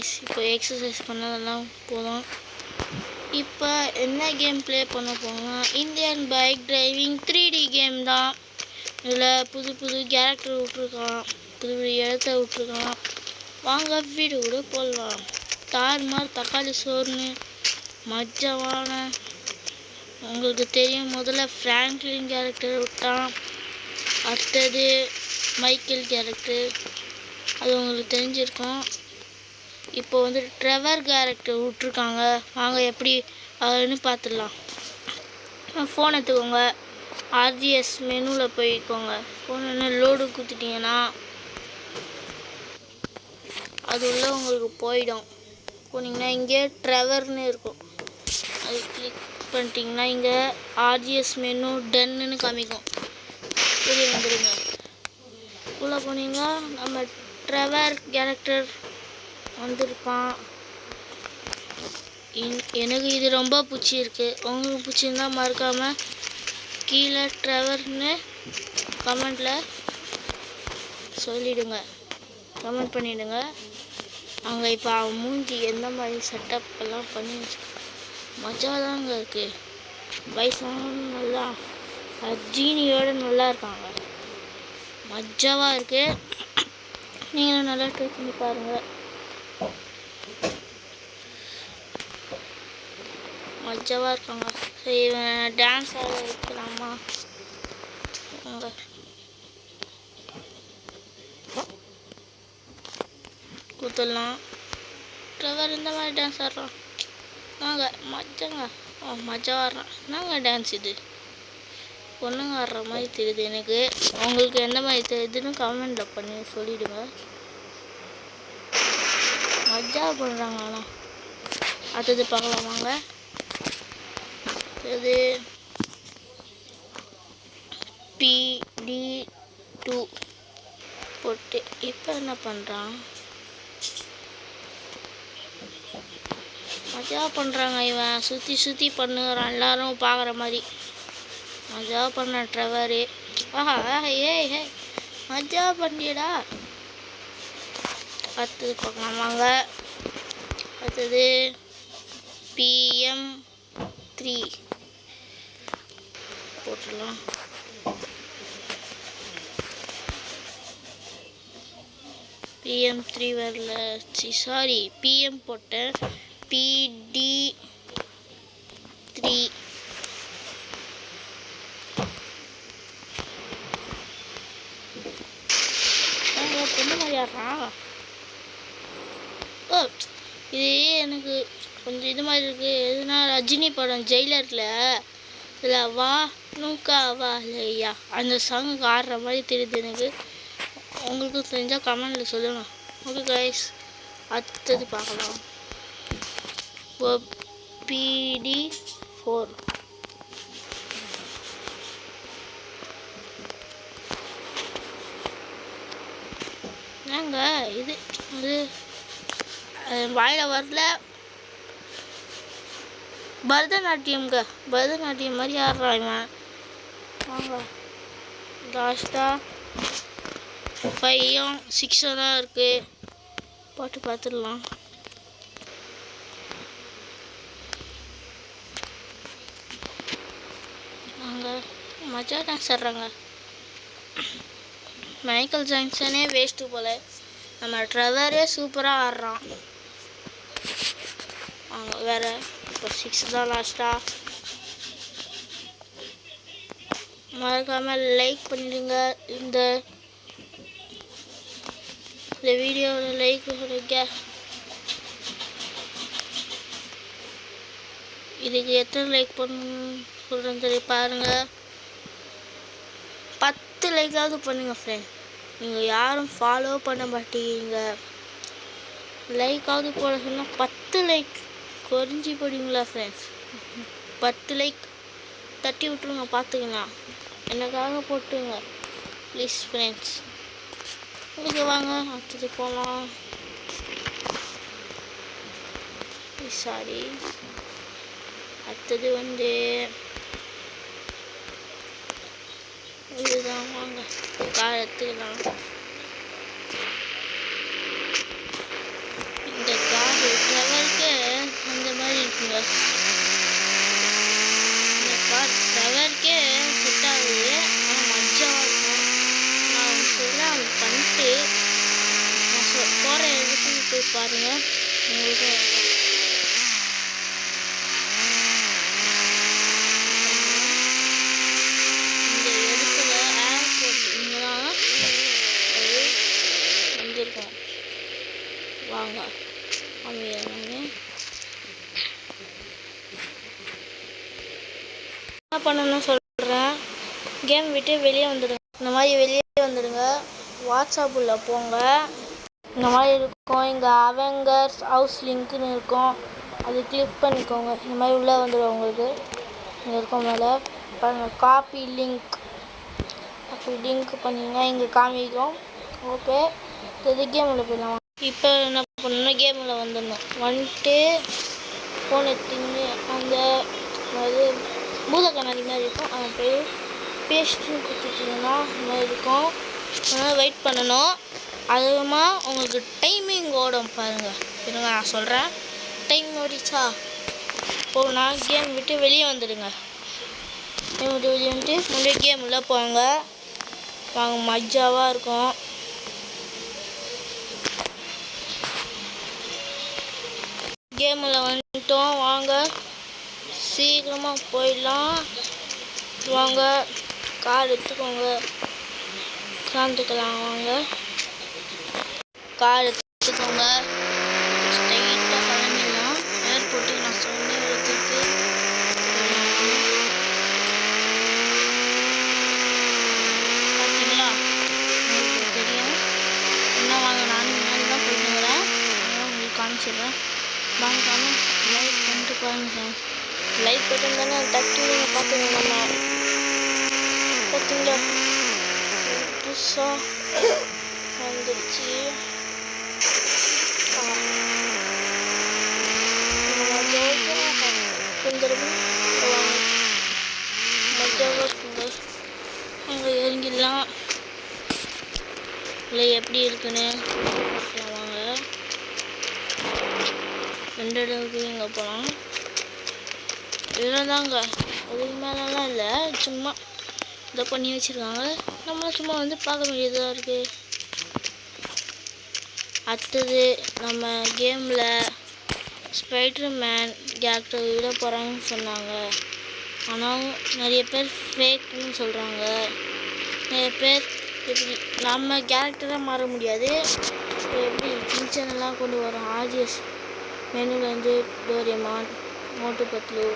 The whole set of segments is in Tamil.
கைஸ், இப்போ எக்ஸசைஸ் பண்ணதெல்லாம் போதும். இப்போ என்ன கேம் ப்ளே பண்ண போனால் Indian bike driving 3D game தான். இதில் புது புது கேரக்டர் விட்ருக்கலாம், புது புது இடத்த விட்ருக்கலாம். வாங்க வீடியோ கூட போடலாம். தார்மார் தக்காளி சோறுன்னு மஜ்ஜவான உங்களுக்கு தெரியும். முதல்ல ஃப்ராங்க்லின் கேரக்டர் விட்டான், அடுத்தது மைக்கேல் கேரக்டர், அது உங்களுக்கு தெரிஞ்சிருக்கும். இப்போ வந்து ட்ரெவர் கேரக்டர் விட்ருக்காங்க. வாங்க எப்படி அதுன்னு பார்த்துடலாம். ஃபோன் எடுத்துக்கோங்க, ஆர்ஜிஎஸ் மெனுவில் போய்க்கோங்க. ஃபோன் என்ன லோடு கொடுத்துட்டிங்கன்னா அது உள்ள உங்களுக்கு போயிடும். போனீங்கன்னா இங்கே ட்ரெவர்னு இருக்கும், அது கிளிக் பண்ணிட்டீங்கன்னா இங்கே ஆர்ஜிஎஸ் மெனு டன்னுன்னு காமிக்கும். வெளியே வந்துடுங்க. உள்ளே போனீங்கன்னா நம்ம ட்ரெவர் கேரக்டர் வந்திருப்பான். எனக்கு இது ரொம்ப பிடிச்சிருக்கு. உங்களுக்கு பிடிச்சிருந்தா மறக்காமல் கீழே ட்ரெவர்னு கமெண்டில் சொல்லிவிடுங்க, கமெண்ட் பண்ணிவிடுங்க. அங்கே இப்போ அவன் மூஞ்சி எந்த மாதிரி செட்டப் எல்லாம் பண்ணி மஜாக தாங்க இருக்குது. வயசான நல்லா ஜீனியோடு நல்லா இருக்காங்க, மஜாவாக இருக்குது. நீங்களும் நல்லா ட்ரை பண்ணி பாருங்கள், மஜாவாக இருக்காங்க. சரி, டான்ஸ் ஆட வைக்கலாமா? கூத்தலாம். ட்ரெவர் இந்த மாதிரி டான்ஸ் ஆடுறான். வாங்க மஜாங்க, மஜாவாக ஆடுறான். என்னங்க டான்ஸ் இது? பொண்ணுங்க ஆடுற மாதிரி தெரியுது எனக்கு. உங்களுக்கு எந்த மாதிரி தெரியுதுன்னு கமெண்டில் பண்ணி சொல்லிவிடுங்க. மஜா பண்ணுறாங்க. ஆனால் அடுத்தது பார்க்கலாம் வாங்க. இது PD2 போட்டு இப்போ என்ன பண்ணுறான்? மஜா பண்ணுறாங்க. இவன் சுற்றி சுற்றி பண்ணுறான், எல்லாரும் பார்க்குற மாதிரி மஜா பண்ண ட்ரெவரு. ஆஹா ஏய் ஹே மஜா பண்ணிடா. அடுத்தது பார்க்கலாம் வாங்க. அடுத்தது PM3 போட்டுடலாம். PM3 வரல, சாரி PM போட்டேன். PD3 பொண்ணு மாதிரி ஆடுறான். ஓ, இது எனக்கு கொஞ்சம் இது மாதிரி இருக்குது. எதுனா ரஜினி படம் ஜெயிலரில் இதில் வா நூக்கா வா இல்லையா அந்த சாங்குக்கு ஆடுற மாதிரி தெரியுது எனக்கு. உங்களுக்கும் தெரிஞ்சால் கமெண்டில் சொல்லுங்கள். ஓகே கைஸ், அடுத்தது பார்க்கலாம். PD4 என்னங்க இது? இது வாயில் வரல. பரதநாட்டியம்ங்க, பரதநாட்டியம் மாதிரி ஆடுறான் இவன். வாங்க லாஸ்ட்டாக 5 6 தான் இருக்குது. பாட்டு பார்த்துடலாம். வாங்க மஜா டான்ஸ் ஆடுறாங்க. மைக்கேல் ஜாக்சனே வேஸ்ட்டு போல், நம்ம ட்ரெவரே சூப்பராக ஆடுறான். வாங்க வேறு இப்போ 6 தான் லாஸ்ட்டாக. மறக்காமல் லைக் பண்ணிடுங்க. இந்த வீடியோவில் லைக் கொடுங்க. இதுக்கு எத்தனை லைக் பண்ணணும் சொல்கிறேன் சரி பாருங்கள். 10 லைக்காவது பண்ணுங்கள் ஃப்ரெண்ட். நீங்கள் யாரும் ஃபாலோ பண்ண மாட்டீங்க. லைக்காவது போட சொன்னால் 10 லைக் குறைஞ்சி போடுவீங்களா ஃப்ரெண்ட்ஸ்? 10 லைக் தட்டி விட்ருங்க, பார்த்துக்கலாம். எனக்காக போட்டுருங்க ப்ளீஸ் ஃப்ரெண்ட்ஸ். ஓகே வாங்க அடுத்தது போகலாம். சாரி, அடுத்தது வந்து இதுதான். வாங்க கார் எடுத்துக்கலாம். இந்த பாருங்கள் உங்களுக்கு இந்த இடத்துல ஏர்போர்ட் இங்கே தான் வந்திருக்கோம். வாங்க அமைதியாக என்ன பண்ணணும்னு சொல்கிறேன். கேம் விட்டு வெளியே வந்துடுங்க. இந்த மாதிரி வெளியே வந்துடுங்க. வாட்ஸ்அப்பில் போங்க. இந்த மாதிரி இருக்கும். இங்கே அவெங்கர்ஸ் ஹவுஸ் லிங்க்னு இருக்கும். அது கிளிக் பண்ணிக்கோங்க. இந்த மாதிரி உள்ளே வந்துடும் உங்களுக்கு. இங்கே இருக்கும் மேலே பாருங்கள் காப்பி லிங்க். அப்படி லிங்க் பண்ணிங்கன்னா இங்கே காமிக்கும். ஓகே இது கேமில் போயிடலாம். இப்போ என்ன பண்ணணும், கேமில் வந்துடணும். வந்துட்டு ஃபோன் எடுத்துன்னு அந்த அது பூத கண்ணாடி மாதிரி இருக்கும். அதை போய் பேஸ்ட்டுன்னு கொடுத்துட்டிங்கன்னா இந்த மாதிரி இருக்கும். அதனால் வெயிட் பண்ணணும். அதுமா உங்களுக்கு டைமிங் ஓடும் பாருங்கள். இருங்க நான் சொல்கிறேன். டைம் ஓடிச்சா போனா கேம் விட்டு வெளியே வந்துடுங்க. கேம் விட்டு வெளியே வந்துட்டு முன்னாடி கேமில் போங்க. வாங்க மஜாவாக இருக்கும். கேமில் வந்துட்டோம். வாங்க சீக்கிரமாக போயிடலாம். வாங்க கார் எடுத்துக்கோங்க. உட்காந்துக்கலாம். வாங்க கார் எடுத்துக்கோங்க. ஸ்ட்ரைட்டாக கிளம்பிடலாம். ஏர்போர்ட்டுக்கு நான் சொன்ன இடத்துக்கு பார்த்தீங்களா உங்களுக்கு தெரியும். இன்னும் வாங்க நானும் முன்னாடி தான் போயிட்டு வரேன். உங்களுக்கு காமிச்சிடுறேன். வாங்க லைக் பண்ணிட்டு பாருங்க. லைக் பட்டன் தானே தட்டி நீங்கள் பார்த்துக்கோங்க. பார்த்தீங்களா புதுசாக வந்துடுச்சு. மஜாவாக இருக்குங்க. அங்கே இறங்கிடலாம். இல்லை எப்படி இருக்குன்னு வாங்க. 2 இடத்துக்கு இங்கே போகலாம். இதெல்லாம் தாங்க அதுக்கு மேலெலாம் இல்லை. சும்மா இதை பண்ணி வச்சுருக்காங்க. நம்ம சும்மா வந்து பார்க்க வேண்டியதாக இருக்குது. அடுத்தது நம்ம கேமில் ஸ்பைடர்மேன் கேரக்டர் விட போகிறாங்கன்னு சொன்னாங்க. ஆனால் நிறைய பேர் ஃபேக்குன்னு சொல்கிறாங்க. நிறைய பேர் எப்படி நம்ம கேரக்டராக மாற முடியாது. எப்படி சின்சனெல்லாம் கொண்டு வரோம். ஆர்ஜிஎஸ் மெனுலேருந்து டோரேமான், மோட்டு பத்லு,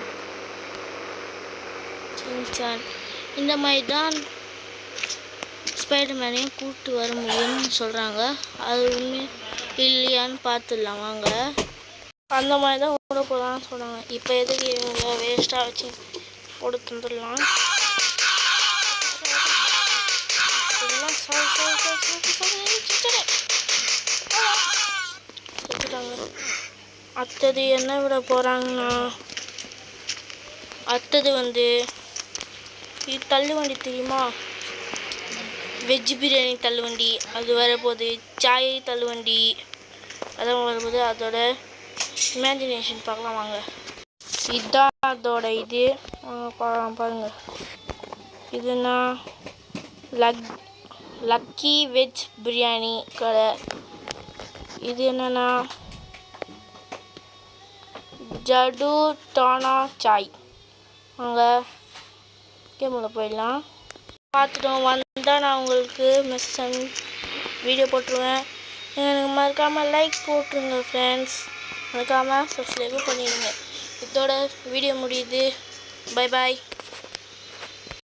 சின்சான் இந்த மாதிரி தான் ஸ்பைடர்மேனையும் கூப்பிட்டு வர முடியும்னு சொல்கிறாங்க. அது உண்மை இல்லையான்னு பார்த்துடலாம் வாங்க. அந்த மாதிரி தான் ஓட போகலான்னு சொன்னாங்க. இப்போ எதுக்கு இவங்க வேஸ்ட்டாக வச்சு போட தந்துடலாம். அடுத்தது என்ன விட போகிறாங்கன்னா அடுத்தது வந்து இது தள்ளுவண்டி தெரியுமா, வெஜ் பிரியாணி தள்ளுவண்டி அது வரப்போகுது. சாய் தள்ளுவண்டி அதெல்லாம் வரப்போகுது. அதோட இமேஜினேஷன் பார்க்கலாம் வாங்க. இதுதான் அதோட இது பாருங்கள். இதுனா லக்கி வெஜ் பிரியாணி கடை. இது என்னென்னா ஜடு டானா சாய். அங்கே கேமில் போயிடலாம். பார்த்துட்டோம். வந்தால் நான் உங்களுக்கு மெசேஜ் வீடியோ போட்டுருவேன். எனக்கு மறக்காமல் லைக் போட்டுருங்க ஃப்ரெண்ட்ஸ். மறக்காமல் சப்ஸ்கிரைபும் பண்ணிடுங்க. இதோட வீடியோ முடியுது. Bye bye.